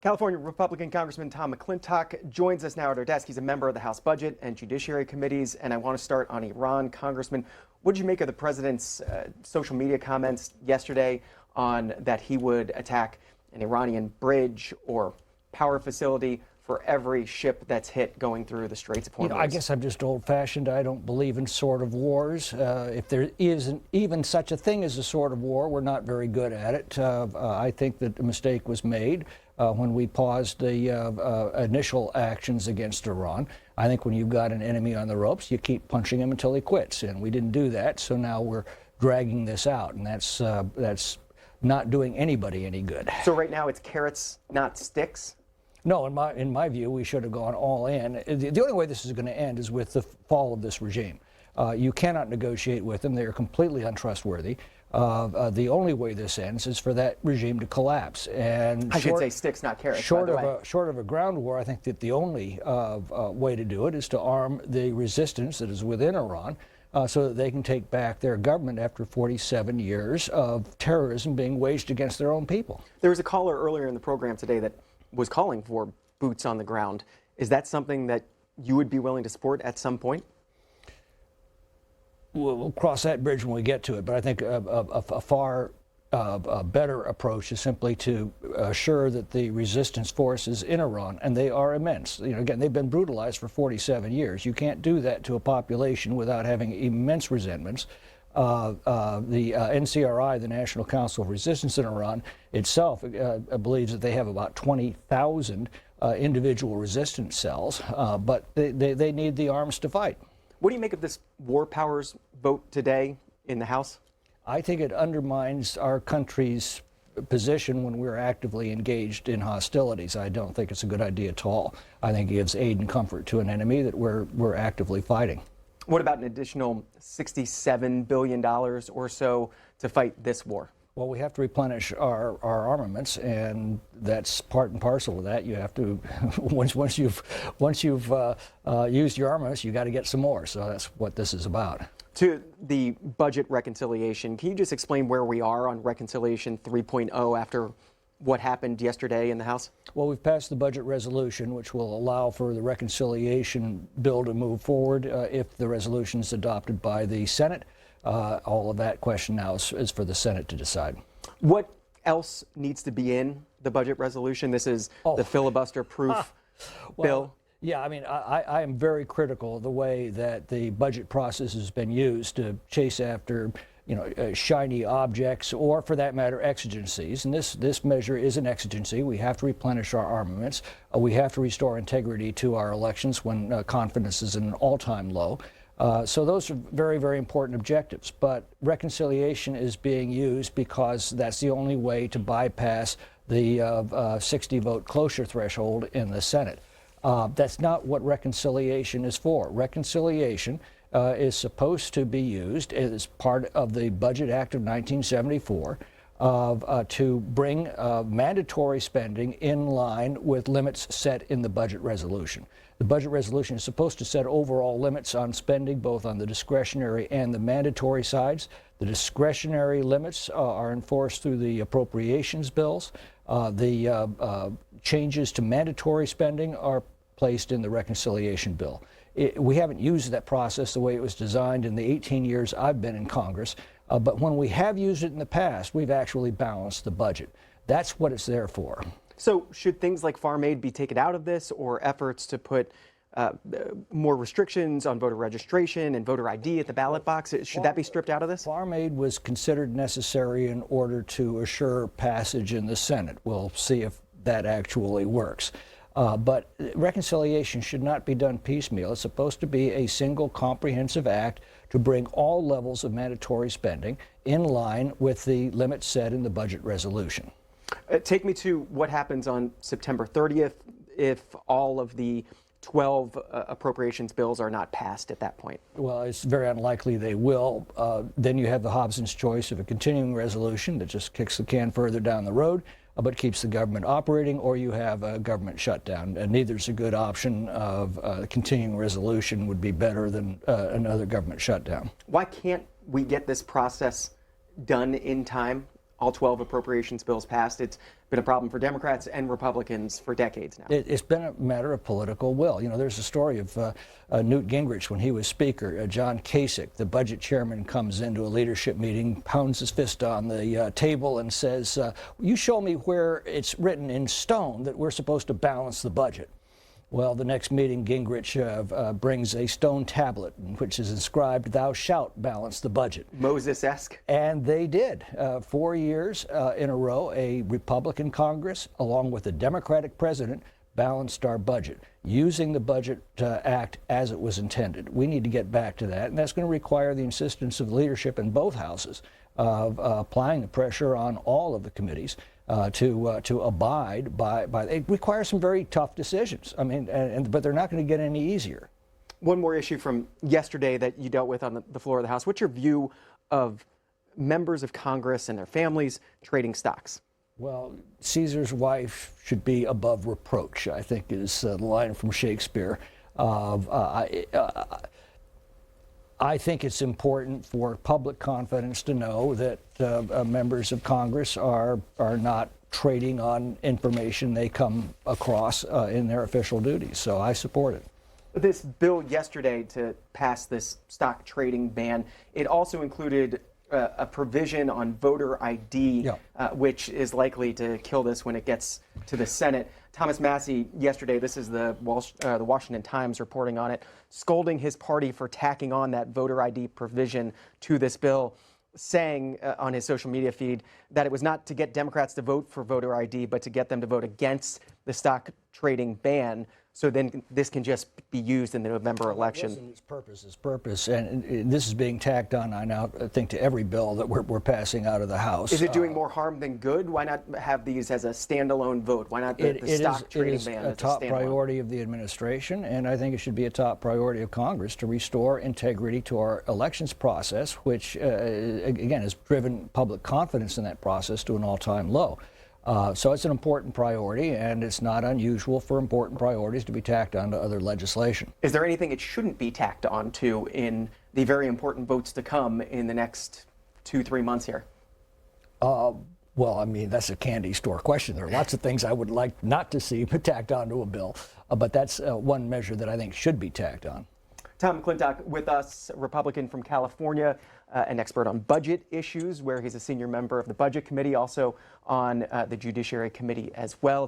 California Republican Congressman Tom McClintock joins us now at our desk. He's a member of the House Budget and Judiciary Committees, and I want to start on Iran. Congressman, what did you make of the president's social media comments yesterday on that he would attack an Iranian bridge or power facility for every ship that's hit going through the Straits of Hormuz? I guess I'm just old-fashioned. I don't believe in sort of wars. If there isn't even such a thing as a sort of war, we're not very good at it. I think that a mistake was made when we paused the initial actions against Iran. I think when you've got an enemy on the ropes, you keep punching him until he quits, and we didn't do that, so now we're dragging this out, and that's not doing anybody any good. So right now it's carrots, not sticks? No, in my view, we should have gone all in. The only way this is going to end is with the fall of this regime. You cannot negotiate with them. They are completely untrustworthy. The only way this ends is for that regime to collapse. And I should say sticks, not carrots. Short of a ground war, I think that the only way to do it is to arm the resistance that is within Iran so that they can take back their government after 47 years of terrorism being waged against their own people. There was a caller earlier in the program today that was calling for boots on the ground. Is that something that you would be willing to support at some point? We'll cross that bridge when we get to it, but I think a far better approach is simply to assure that the resistance forces in Iran, and they are immense. Again, they've been brutalized for 47 years. You can't do that to a population without having immense resentments. The NCRI, the National Council of Resistance in Iran, itself believes that they have about 20,000 individual resistance cells, but they need the arms to fight. What do you make of this war powers vote today in the House? I think it undermines our country's position when we're actively engaged in hostilities. I don't think it's a good idea at all. I think it gives aid and comfort to an enemy that we're actively fighting. What about an additional $67 billion or so to fight this war? Well, we have to replenish our armaments, and that's part and parcel of that. You have to, once you've used your armaments, you got to get some more. So that's what this is about. To the budget reconciliation, can you just explain where we are on Reconciliation 3.0 after what happened yesterday in the House? Well, we've passed the budget resolution, which will allow for the reconciliation bill to move forward if the resolution is adopted by the Senate. All of that question now is for the Senate to decide. What else needs to be in the budget resolution? This is the filibuster-proof bill. Yeah, I mean, I am very critical of the way that the budget process has been used to chase after, shiny objects, or for that matter, exigencies. And this measure is an exigency. We have to replenish our armaments. We have to restore integrity to our elections when confidence is at an all-time low. So those are very, very important objectives. But reconciliation is being used because that's the only way to bypass the 60-vote cloture threshold in the Senate. That's not what reconciliation is for. Reconciliation is supposed to be used as part of the Budget Act of 1974 to bring mandatory spending in line with limits set in the budget resolution. The budget resolution is supposed to set overall limits on spending, both on the discretionary and the mandatory sides. The discretionary limits are enforced through the appropriations bills. The changes to mandatory spending are placed in the reconciliation bill. We haven't used that process the way it was designed in the 18 years I've been in Congress, but when we have used it in the past, we've actually balanced the budget. That's what it's there for. So should things like farm aid be taken out of this, or efforts to put more restrictions on voter registration and voter ID at the ballot box? Should that be stripped out of this? Farm aid was considered necessary in order to assure passage in the Senate. We'll see if that actually works. But reconciliation should not be done piecemeal. It's supposed to be a single comprehensive act to bring all levels of mandatory spending in line with the limits set in the budget resolution. Take me to what happens on September 30th if all of the 12 appropriations bills are not passed at that point. Well, it's very unlikely they will. Then you have the Hobson's choice of a continuing resolution that just kicks the can further down the road, but keeps the government operating, or you have a government shutdown. And neither's a good option. A continuing resolution would be better than another government shutdown. Why can't we get this process done in time? All 12 appropriations bills passed. It's been a problem for Democrats and Republicans for decades now. It's been a matter of political will. You know, there's a story of Newt Gingrich when he was Speaker. John Kasich, the budget chairman, comes into a leadership meeting, pounds his fist on the table and says, you show me where it's written in stone that we're supposed to balance the budget. Well, the next meeting, Gingrich brings a stone tablet in which is inscribed, "Thou shalt balance the budget." Moses-esque. And they did. 4 years in a row, a Republican Congress, along with a Democratic president, balanced our budget, using the Budget Act as it was intended. We need to get back to that, and that's going to require the insistence of leadership in both houses of applying the pressure on all of the committees to abide by. It requires some very tough decisions. I mean, but they're not going to get any easier. One more issue from yesterday that you dealt with on the floor of the House. What's your view of members of Congress and their families trading stocks? Well, Caesar's wife should be above reproach, I think is the line from Shakespeare. I think it's important for public confidence to know that members of Congress are not trading on information they come across in their official duties. So I support it. This bill yesterday to pass this stock trading ban, it also included a provision on voter ID, which is likely to kill this when it gets to the Senate. Thomas Massie yesterday, this is the Washington Times reporting on it, scolding his party for tacking on that voter ID provision to this bill, saying on his social media feed that it was not to get Democrats to vote for voter ID, but to get them to vote against the stock trading ban. So then this can just be used in the November election. Listen, its purpose is purpose, and this is being tacked on, I now think, to every bill that we're passing out of the House. Is it doing more harm than good? Why not have these as a standalone vote? Why not the stock trading ban? It is a top priority of the administration, and I think it should be a top priority of Congress to restore integrity to our elections process, which, again, has driven public confidence in that process to an all-time low. So it's an important priority, and it's not unusual for important priorities to be tacked onto other legislation. Is there anything it shouldn't be tacked onto in the very important votes to come in the next 2-3 months here? Well, I mean, that's a candy store question. There are lots of things I would like not to see tacked onto a bill, but that's one measure that I think should be tacked on. Tom McClintock with us, Republican from California, an expert on budget issues, where he's a senior member of the Budget Committee, also on the Judiciary Committee as well.